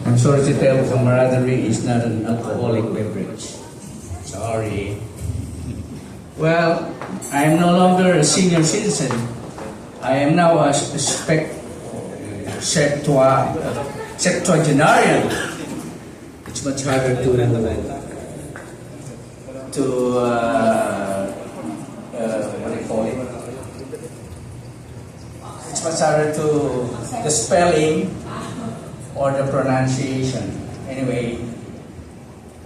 I'm sorry to tell you, camaraderie is not an alcoholic beverage. Sorry. Well, I am no longer a senior citizen. I am now a septuagenarian. It's much harder what do you call it? It's much harder to the spelling or the pronunciation. Anyway,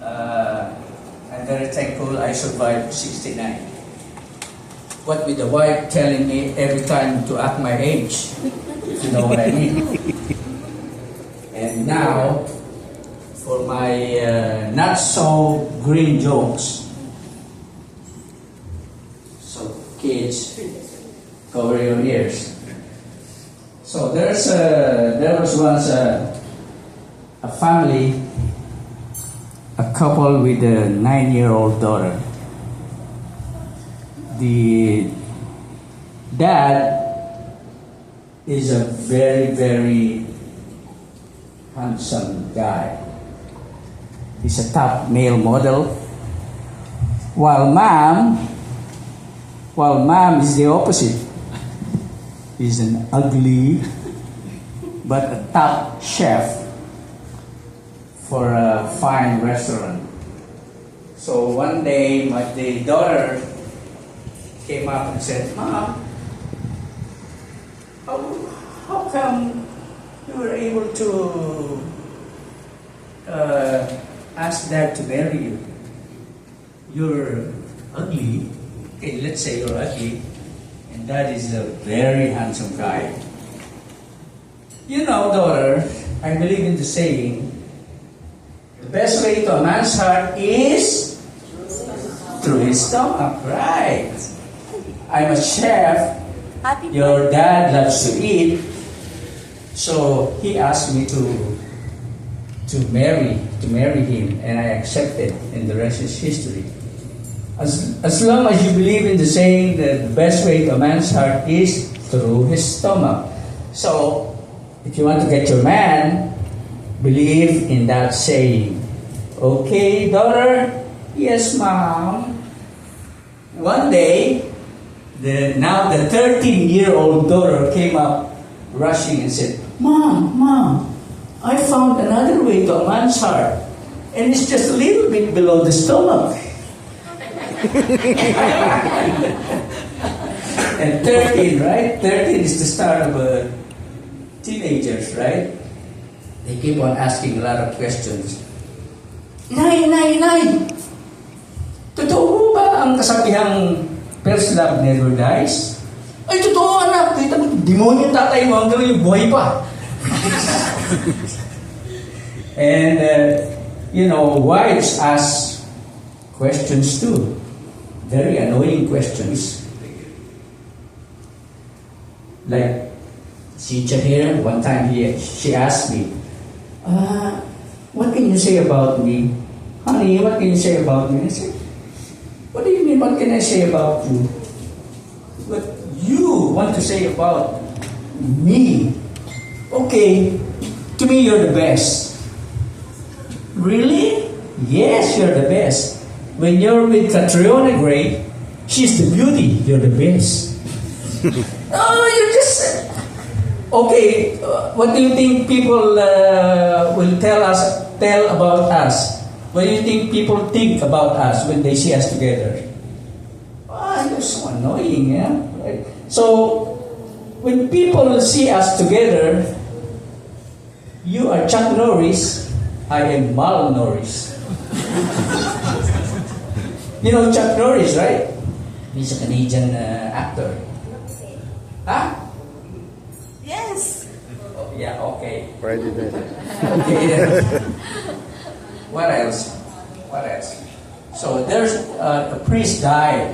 I'm very thankful I survived 69. What with the wife telling me every time to act my age, if you know what I mean. And now, for my not so green jokes. So kids, cover your ears. So there was once a family, a couple with a 9-year-old daughter. The dad is a very, very handsome guy. He's a top male model. While mom is the opposite. He's an ugly but a top chef for a fine restaurant. So one day the daughter came up and said, "Mom, how come you were able to ask Dad to marry you? You're ugly. Okay, let's say you're ugly, and Dad is a very handsome guy. You know, daughter, I believe in the saying, the best way to a man's heart is through his stomach, right? I'm a chef. Your dad loves to eat, so he asked me to marry him, and I accepted, and the rest is history. As long as you believe in the saying that the best way to a man's heart is through his stomach. So, if you want to get your man, believe in that saying. Okay, daughter? Yes, Mom. One day, the 13-year-old daughter came up rushing and said, Mom, I found another way to a man's heart, and it's just a little bit below the stomach. And 13, right? 13 is the start of teenagers, right? They keep on asking a lot of questions. Nay! Totoo ba ang kasabihang first love never dies? Ay, totoo anak! Kita mo, demonyo yung tatay mo hanggang yung buhay pa. And, wives ask questions too. Very annoying questions. Like, si Chahira, one time she asked me, what can you say about me? Honey, what can you say about me? I said, what do you mean, what can I say about you? What you want to say about me? Okay, to me you're the best. Really? Yes, you're the best. When you're with Catriona Gray, she's the beauty, you're the best. Oh, you just... Okay, what do you think people will tell about us? What do you think people think about us when they see us together? You're so annoying, yeah? Right? So, when people see us together, you are Chuck Norris, I am Mal Norris. You know Chuck Norris, right? He's a Canadian actor. Huh? Yes. Oh, yeah, okay. Right there. Okay, yeah. What else? So there's a priest died.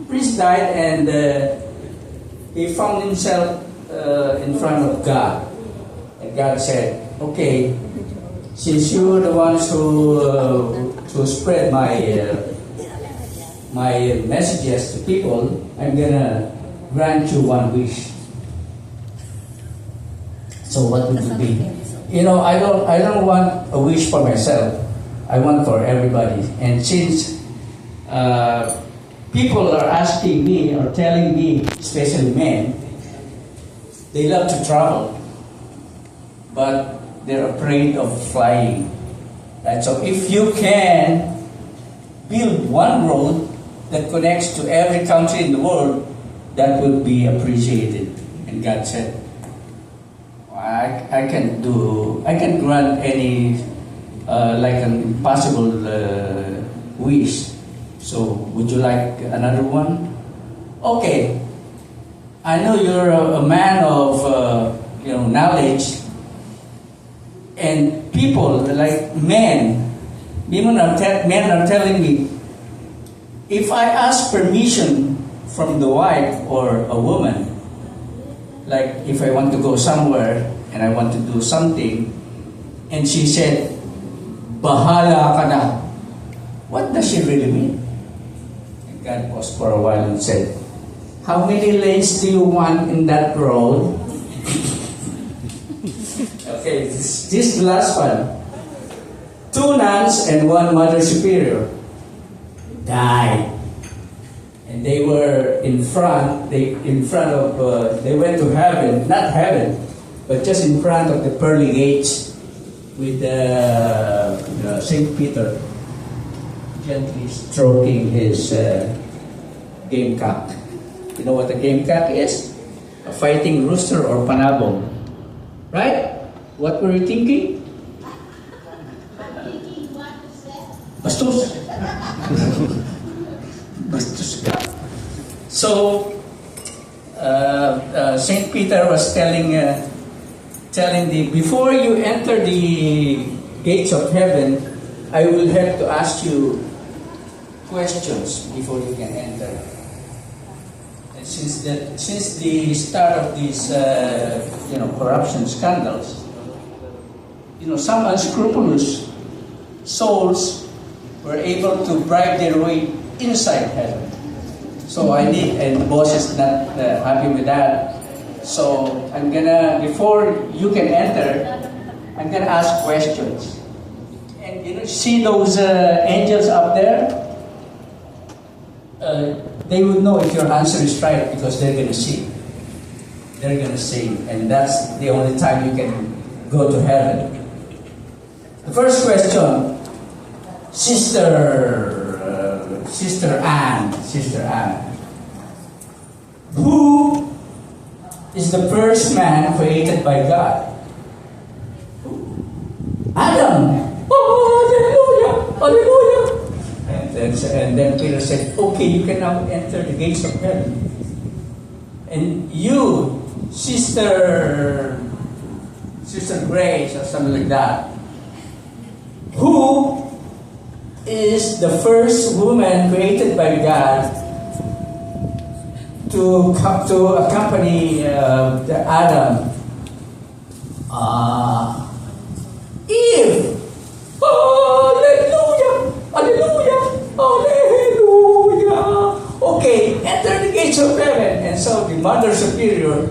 And he found himself in front of God. And God said, okay, since you're the ones who spread my messages to people, I'm gonna grant you one wish. So what would it be? I don't want a wish for myself. I want for everybody. And since people are asking me or telling me, especially men, they love to travel, but they're afraid of flying. Right? So if you can build one road that connects to every country in the world, that will be appreciated. And God said, I can grant any like an impossible wish. So would you like another one? Okay. I know you're a man of knowledge, and people like men are telling me, if I ask permission from the wife or a woman, like if I want to go somewhere and I want to do something, and she said, "Bahala ka na," what does she really mean? And God paused for a while and said, "How many lanes do you want in that road?" Okay, this is the last one. 2 nuns and 1 mother superior died, and they were in front. They went to heaven, not heaven, but just in front of the pearly gates, with Saint Peter gently stroking his gamecock. You know what a gamecock is? A fighting rooster or panabong, right? What were you thinking? Bastos. Bastos ka. So, Saint Peter was telling before you enter the gates of heaven, I will have to ask you questions before you can enter. And since the start of these corruption scandals, some unscrupulous souls were able to bribe their way inside heaven. So and the boss is not happy with that. So before you can enter, I'm gonna ask questions. And see those angels up there? They would know if your answer is right because they're gonna see. They're gonna sing, and that's the only time you can go to heaven. The first question, Sister Anne, who is the first man created by God? Adam. Oh, hallelujah, hallelujah. And then Peter said, okay, you can now enter the gates of heaven. And you, Sister Grace, or something like that, who is the first woman created by God to accompany Adam? Eve. Hallelujah! Hallelujah! Hallelujah! Okay, enter the gates of heaven. And so the Mother Superior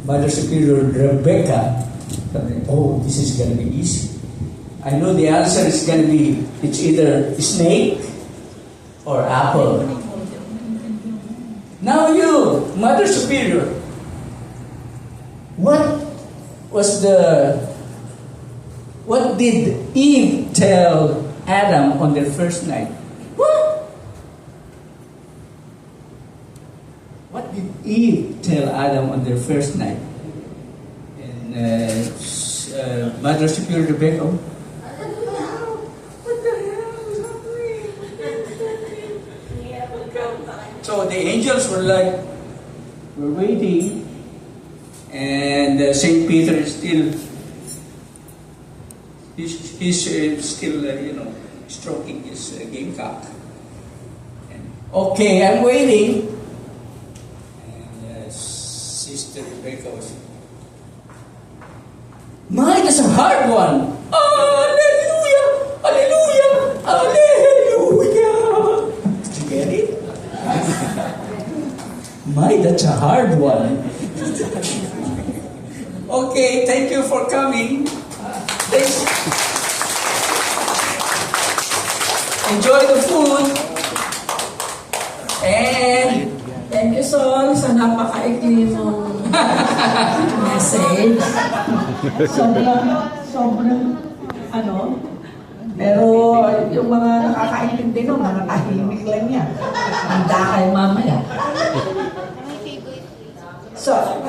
Rebecca, oh, this is going to be easy. I know the answer is going to be, it's either snake or apple. Now you, Mother Superior, what did Eve tell Adam on their first night? What did Eve tell Adam on their first night? And Mother Superior Rebecca, so the angels were waiting, and Saint Peter is still stroking his gamecock. Okay, I'm waiting. And Sister Rebecca was, mine is a hard one. Hallelujah! Hallelujah! Hallelujah! Did you get it? My, that's a hard one. Okay, thank you for coming. Please enjoy the food. And Thank you, Sol, sa napakaikli mong message. Sobrang, pero yung mga nakakaintindi no, mga tahimik lang yan. Handa kayo mamaya. So,